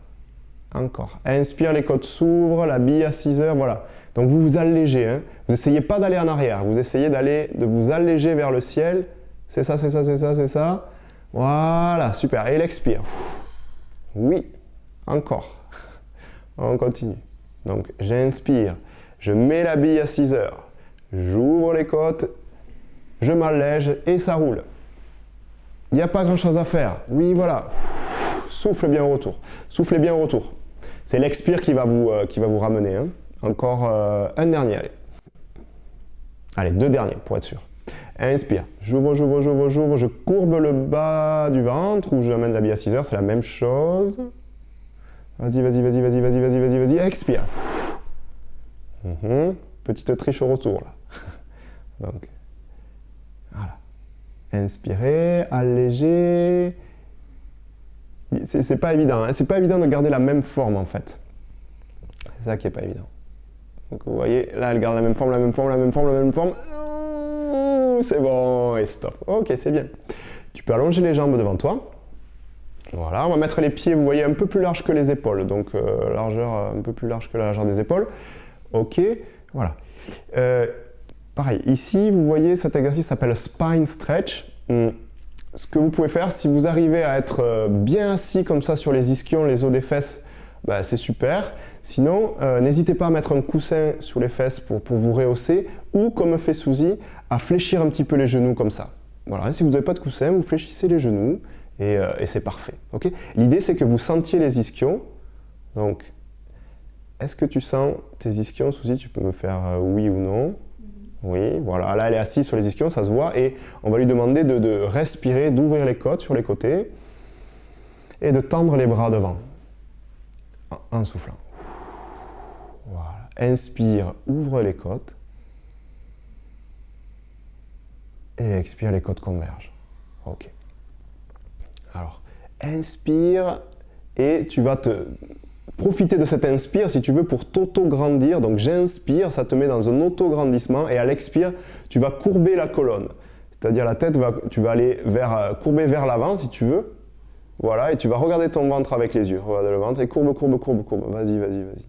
encore. Inspire, les côtes s'ouvrent, la bille à 6 heures, voilà. Donc vous vous allégez, hein. Vous n'essayez pas d'aller en arrière, vous essayez de vous alléger vers le ciel. C'est ça, c'est ça, c'est ça, c'est ça. Voilà, super. Et elle expire. Oui, encore. On continue. Donc j'inspire, je mets la bille à 6 heures, j'ouvre les côtes, je m'allège et ça roule. Il n'y a pas grand chose à faire. Oui, voilà. Souffle bien au retour. Soufflez bien au retour. C'est l'expire qui va vous ramener. Hein. Encore un dernier. Allez. Allez, 2 derniers pour être sûr. Inspire. J'ouvre, j'ouvre, j'ouvre, j'ouvre. Je courbe le bas du ventre ou j'amène la bille à 6 heures. C'est la même chose. Vas-y, vas-y, vas-y, vas-y, vas-y, vas-y, vas-y, vas-y. Expire. Petite triche au retour là. Donc, voilà. Inspirez, allégez. C'est pas évident. Hein. C'est pas évident de garder la même forme en fait. C'est ça qui n'est pas évident. Donc vous voyez, là elle garde la même forme, la même forme, la même forme, la même forme. C'est bon, et stop. Ok, c'est bien. Tu peux allonger les jambes devant toi. Voilà, on va mettre les pieds, vous voyez, un peu plus larges que les épaules. Donc largeur un peu plus large que la largeur des épaules. Ok, voilà. Pareil, ici, vous voyez, cet exercice s'appelle spine stretch. Ce que vous pouvez faire, si vous arrivez à être bien assis comme ça sur les ischions, les os des fesses, bah, c'est super. Sinon, n'hésitez pas à mettre un coussin sur les fesses pour vous rehausser ou, comme fait Suzy, à fléchir un petit peu les genoux comme ça. Voilà, si vous n'avez pas de coussin, vous fléchissez les genoux et c'est parfait. Okay. L'idée, c'est que vous sentiez les ischions. Donc, est-ce que tu sens tes ischions, Suzy? Tu peux me faire oui ou non? Oui, voilà. Là, elle est assise sur les ischions, ça se voit. Et on va lui demander de respirer, d'ouvrir les côtes sur les côtés et de tendre les bras devant en soufflant. Voilà. Inspire, ouvre les côtes. Et expire, les côtes convergent. Ok. Alors, inspire et tu vas te profiter de cet inspire si tu veux pour t'auto-grandir. Donc j'inspire, ça te met dans un auto-grandissement et à l'expire, tu vas courber la colonne. C'est-à-dire la tête, tu vas aller courber vers l'avant si tu veux. Voilà, et tu vas regarder ton ventre avec les yeux. Regarde le ventre et courbe, courbe, courbe, courbe. Vas-y, vas-y, vas-y.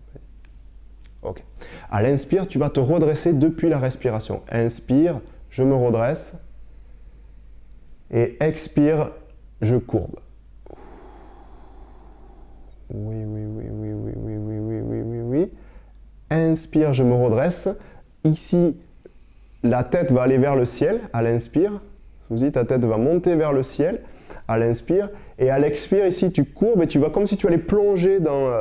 Ok. À l'inspire, tu vas te redresser depuis la respiration. Inspire, je me redresse. Et expire, je courbe. Oui, oui, oui, oui, oui, oui, oui, oui, oui, oui, oui. Inspire, je me redresse. Ici, la tête va aller vers le ciel à l'inspire. Suzy, ta tête va monter vers le ciel à l'inspire. Et à l'expire, ici, tu courbes et tu vas comme si tu allais plonger dans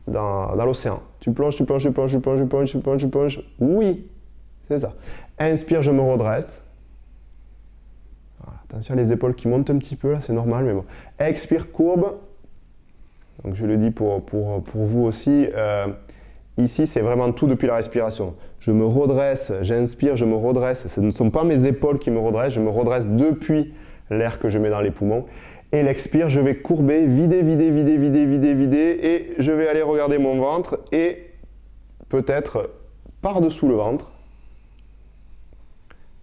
l'océan. Tu plonges, tu plonges, tu plonges, tu plonges, tu plonges, tu plonges, tu plonges. Oui, c'est ça. Inspire, je me redresse. Voilà. Attention à les épaules qui montent un petit peu, là, c'est normal, mais bon. Expire, courbe. Donc je le dis pour vous aussi. Ici, c'est vraiment tout depuis la respiration. Je me redresse, j'inspire, je me redresse. Ce ne sont pas mes épaules qui me redressent, je me redresse depuis l'air que je mets dans les poumons. Et l'expire, je vais courber, vider, vider, vider, vider, vider, vider. Et je vais aller regarder mon ventre et peut-être par-dessous le ventre.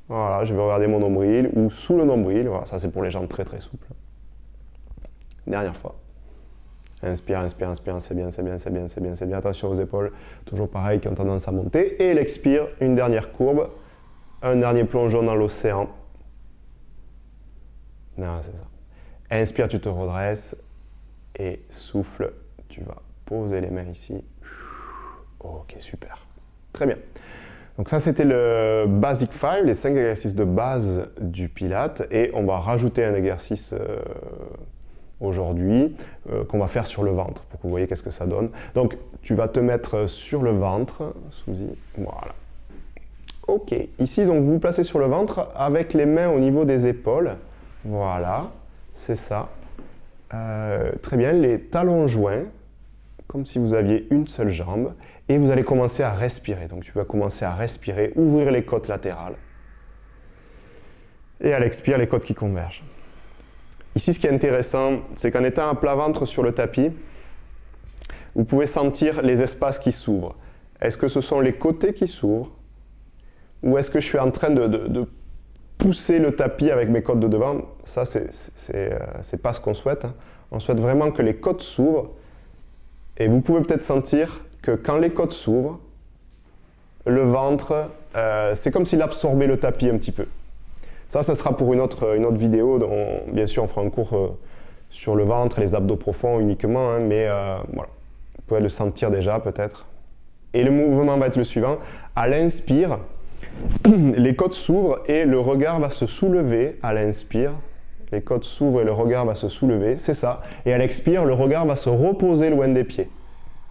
Voilà, je vais regarder mon nombril ou sous le nombril. Voilà, ça c'est pour les jambes très très souples. Dernière fois. Inspire, inspire, inspire, c'est bien, c'est bien, c'est bien, c'est bien, c'est bien. Attention aux épaules, toujours pareil, qui ont tendance à monter. Et l'expire, une dernière courbe, un dernier plongeon dans l'océan. Non, c'est ça. Inspire, tu te redresses. Et souffle, tu vas poser les mains ici. Ok, super. Très bien. Donc ça, c'était le Basic 5, les 5 exercices de base du Pilates. Et on va rajouter un exercice aujourd'hui qu'on va faire sur le ventre pour que vous voyez qu'est-ce que ça donne. Donc, tu vas te mettre sur le ventre, Suzy. Voilà. Ok. Ici, donc, vous vous placez sur le ventre avec les mains au niveau des épaules. Voilà. C'est ça. Très bien. Les talons joints, comme si vous aviez une seule jambe. Et vous allez commencer à respirer. Donc, tu vas commencer à respirer, ouvrir les côtes latérales. Et à l'expire, les côtes qui convergent. Ici, ce qui est intéressant, c'est qu'en étant à plat ventre sur le tapis, vous pouvez sentir les espaces qui s'ouvrent. Est-ce que ce sont les côtés qui s'ouvrent? Ou est-ce que je suis en train de pousser le tapis avec mes côtes de devant? Ça, c'est pas ce qu'on souhaite. Hein. On souhaite vraiment que les côtes s'ouvrent. Et vous pouvez peut-être sentir que quand les côtes s'ouvrent, le ventre, c'est comme s'il absorbait le tapis un petit peu. Ça, ce sera pour une autre vidéo. Bien sûr, on fera un cours sur le ventre et les abdos profonds uniquement, hein, mais voilà. Vous pouvez le sentir déjà peut-être. Et le mouvement va être le suivant. À l'inspire, les côtes s'ouvrent et le regard va se soulever. À l'inspire, les côtes s'ouvrent et le regard va se soulever. C'est ça. Et à l'expire, le regard va se reposer loin des pieds.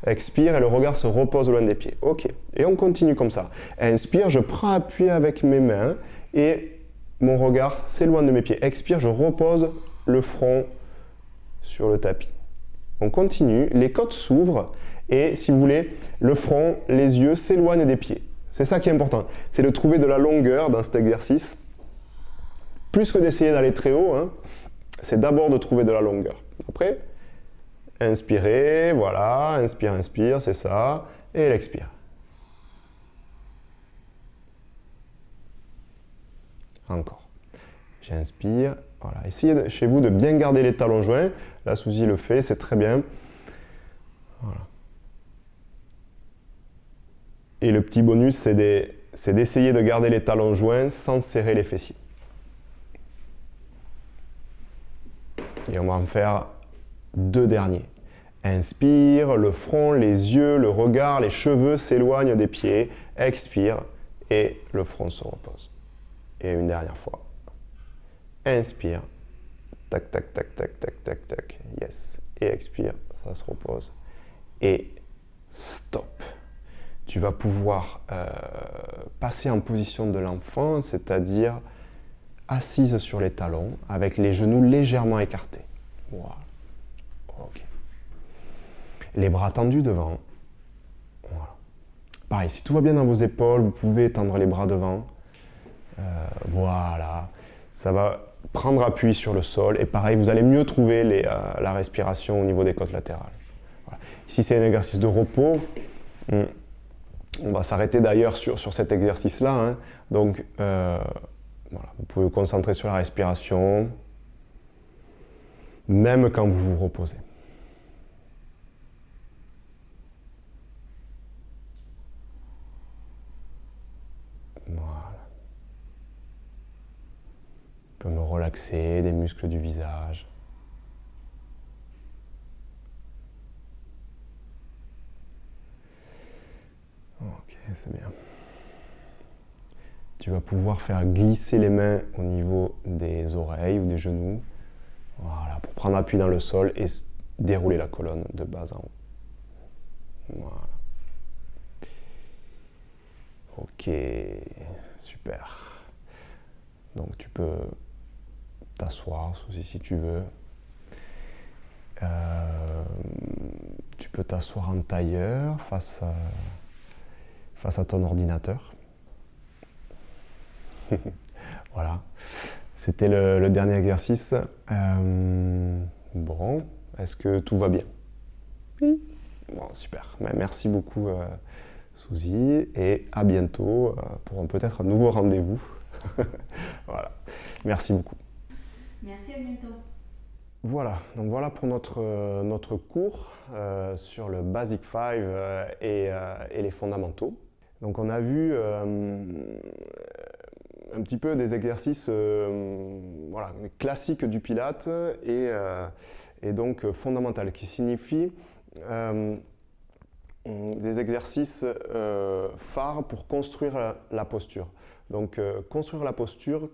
Expire et le regard se repose loin des pieds. Ok. Et on continue comme ça. Inspire, je prends appui avec mes mains et mon regard s'éloigne de mes pieds. Expire, je repose le front sur le tapis. On continue, les côtes s'ouvrent et si vous voulez, le front, les yeux s'éloignent des pieds. C'est ça qui est important. C'est de trouver de la longueur dans cet exercice. Plus que d'essayer d'aller très haut, hein, c'est d'abord de trouver de la longueur. Après, Inspirez, voilà, inspire, inspire, c'est ça. Et elle expire. Encore. J'inspire. Voilà. Essayez chez vous de bien garder les talons joints. Là, Suzy le fait, c'est très bien. Voilà. Et le petit bonus, c'est d'essayer de garder les talons joints sans serrer les fessiers. Et on va en faire 2 derniers. Inspire, le front, les yeux, le regard, les cheveux s'éloignent des pieds. Expire et le front se repose. Et une dernière fois. Inspire. Tac, tac, tac, tac, tac, tac, tac. Yes. Et expire, ça se repose. Et stop. Tu vas pouvoir passer en position de l'enfant, c'est-à-dire assise sur les talons, avec les genoux légèrement écartés. Voilà. Ok. Les bras tendus devant. Voilà. Pareil, si tout va bien dans vos épaules, vous pouvez tendre les bras devant. Voilà. Ça va prendre appui sur le sol. Et pareil, vous allez mieux trouver la respiration au niveau des côtes latérales. Voilà. Ici, c'est un exercice de repos. On va s'arrêter d'ailleurs sur cet exercice-là. Hein. Donc, voilà, vous pouvez vous concentrer sur la respiration, même quand vous vous reposez. Voilà. Je peux me relaxer des muscles du visage. Ok, c'est bien. Tu vas pouvoir faire glisser les mains au niveau des oreilles ou des genoux. Voilà, pour prendre appui dans le sol et dérouler la colonne de bas en haut. Voilà. Ok, super. Donc tu peux t'asseoir si tu veux. Tu peux t'asseoir en tailleur face à ton ordinateur. Voilà, c'était le dernier exercice. Bon, est-ce que tout va bien? Oui. Bon, super. Merci beaucoup, Suzy, et à bientôt pour peut-être un nouveau rendez-vous. Voilà, merci beaucoup. Merci, à bientôt. Voilà, donc voilà pour notre cours sur le Basic 5 et les fondamentaux. Donc on a vu un petit peu des exercices voilà, classiques du Pilates et donc fondamentaux, qui signifie des exercices phares pour construire la posture. Donc construire la posture,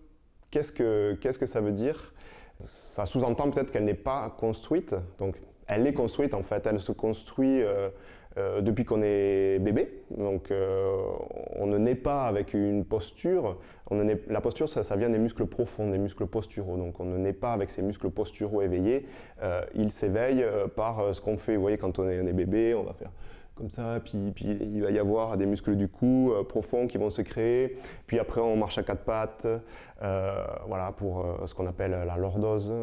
qu'est-ce que ça veut dire? Ça sous-entend peut-être qu'elle n'est pas construite, donc elle est construite en fait, elle se construit depuis qu'on est bébé, donc on ne naît pas avec une posture, la posture ça vient des muscles profonds, des muscles posturaux, donc on ne naît pas avec ces muscles posturaux éveillés, ils s'éveillent par ce qu'on fait, vous voyez quand on est bébé, on va faire comme ça, puis il va y avoir des muscles du cou profonds qui vont se créer, puis après on marche à 4 pattes, voilà, pour ce qu'on appelle la lordose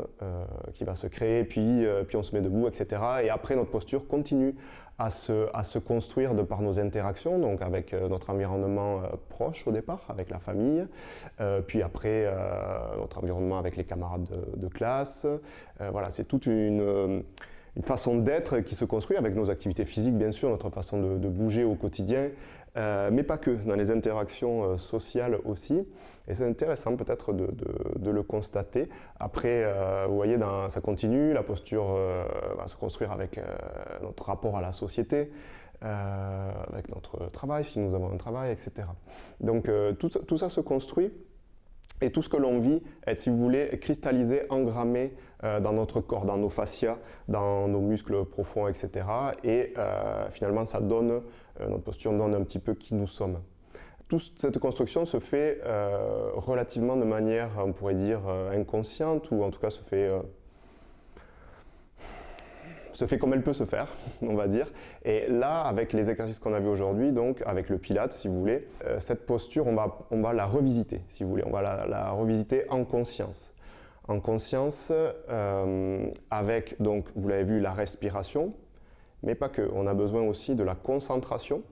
qui va se créer, puis on se met debout, etc. Et après notre posture continue à se construire de par nos interactions, donc avec notre environnement proche au départ, avec la famille, puis après notre environnement avec les camarades de classe. Voilà, c'est toute une façon d'être qui se construit avec nos activités physiques, bien sûr, notre façon de bouger au quotidien, mais pas que, dans les interactions sociales aussi. Et c'est intéressant peut-être de le constater. Après, vous voyez, ça continue, la posture va se construire avec notre rapport à la société, avec notre travail, si nous avons un travail, etc. Donc tout ça se construit. Et tout ce que l'on vit est, si vous voulez, cristallisé, engrammé dans notre corps, dans nos fascias, dans nos muscles profonds, etc. Et finalement, ça donne, notre posture donne un petit peu qui nous sommes. Toute cette construction se fait relativement de manière, on pourrait dire, inconsciente, ou en tout cas se fait comme elle peut se faire, on va dire. Et là, avec les exercices qu'on a vus aujourd'hui, donc avec le Pilates, si vous voulez, cette posture, on va la revisiter, si vous voulez. On va la revisiter en conscience. en conscience avec, donc, vous l'avez vu, la respiration, mais pas que. On a besoin aussi de la concentration.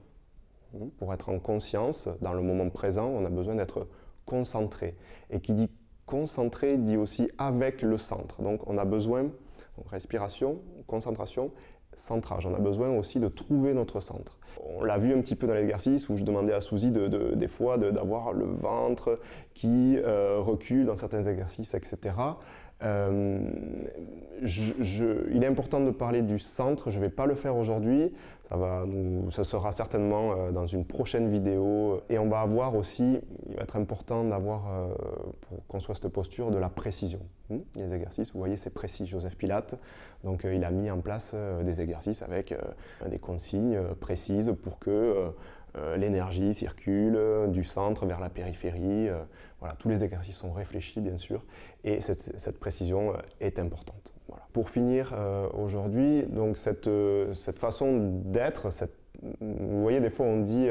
Pour être en conscience, dans le moment présent, on a besoin d'être concentré. Et qui dit concentré dit aussi avec le centre. Donc on a besoin, donc respiration, concentration, centrage. On a besoin aussi de trouver notre centre. On l'a vu un petit peu dans l'exercice où je demandais à Suzy des fois d'avoir le ventre qui recule dans certains exercices, etc. Il est important de parler du centre, je ne vais pas le faire aujourd'hui, ça sera certainement dans une prochaine vidéo et on va avoir aussi, il va être important d'avoir, pour qu'on soit cette posture, de la précision. Les exercices, vous voyez, c'est précis, Joseph Pilate, donc il a mis en place des exercices avec des consignes précises pour que l'énergie circule du centre vers la périphérie. Voilà, tous les exercices sont réfléchis, bien sûr, et cette précision est importante. Voilà. Pour finir aujourd'hui, donc cette façon d'être, vous voyez, des fois on dit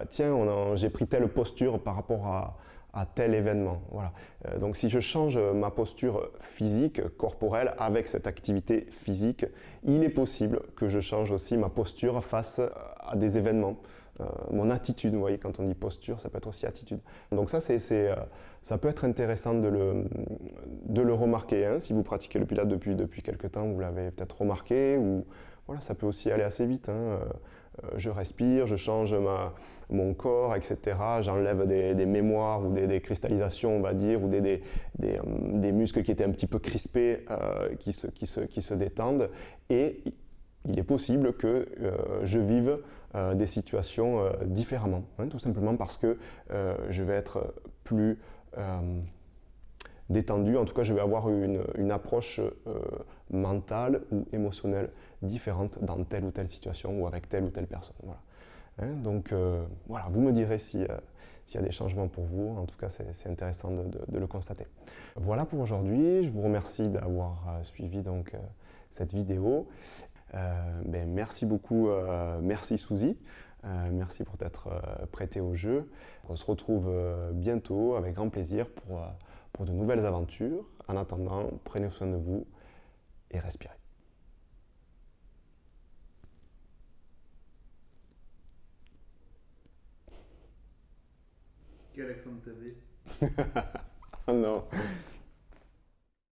tiens, j'ai pris telle posture par rapport à tel événement. Voilà. Donc si je change ma posture physique, corporelle, avec cette activité physique, il est possible que je change aussi ma posture face à des événements. Mon attitude, vous voyez, quand on dit posture, ça peut être aussi attitude. Donc ça, ça peut être intéressant de le remarquer. Hein. Si vous pratiquez le Pilate depuis quelques temps, vous l'avez peut-être remarqué, ou voilà, ça peut aussi aller assez vite. Hein. Je respire, je change mon corps, etc. J'enlève des mémoires ou des cristallisations, on va dire, ou des muscles qui étaient un petit peu crispés, qui se détendent. Et il est possible que je vive des situations différemment, hein, tout simplement parce que je vais être plus détendu, en tout cas je vais avoir une approche mentale ou émotionnelle différente dans telle ou telle situation ou avec telle ou telle personne. Voilà. Hein, donc voilà, vous me direz s'il y a des changements pour vous, en tout cas c'est intéressant de le constater. Voilà pour aujourd'hui, je vous remercie d'avoir suivi donc, cette vidéo. Merci beaucoup, merci Suzy, merci pour t'être prêtée au jeu. On se retrouve bientôt avec grand plaisir pour de nouvelles aventures. En attendant, prenez soin de vous et respirez. Quel accent de TV? Oh non.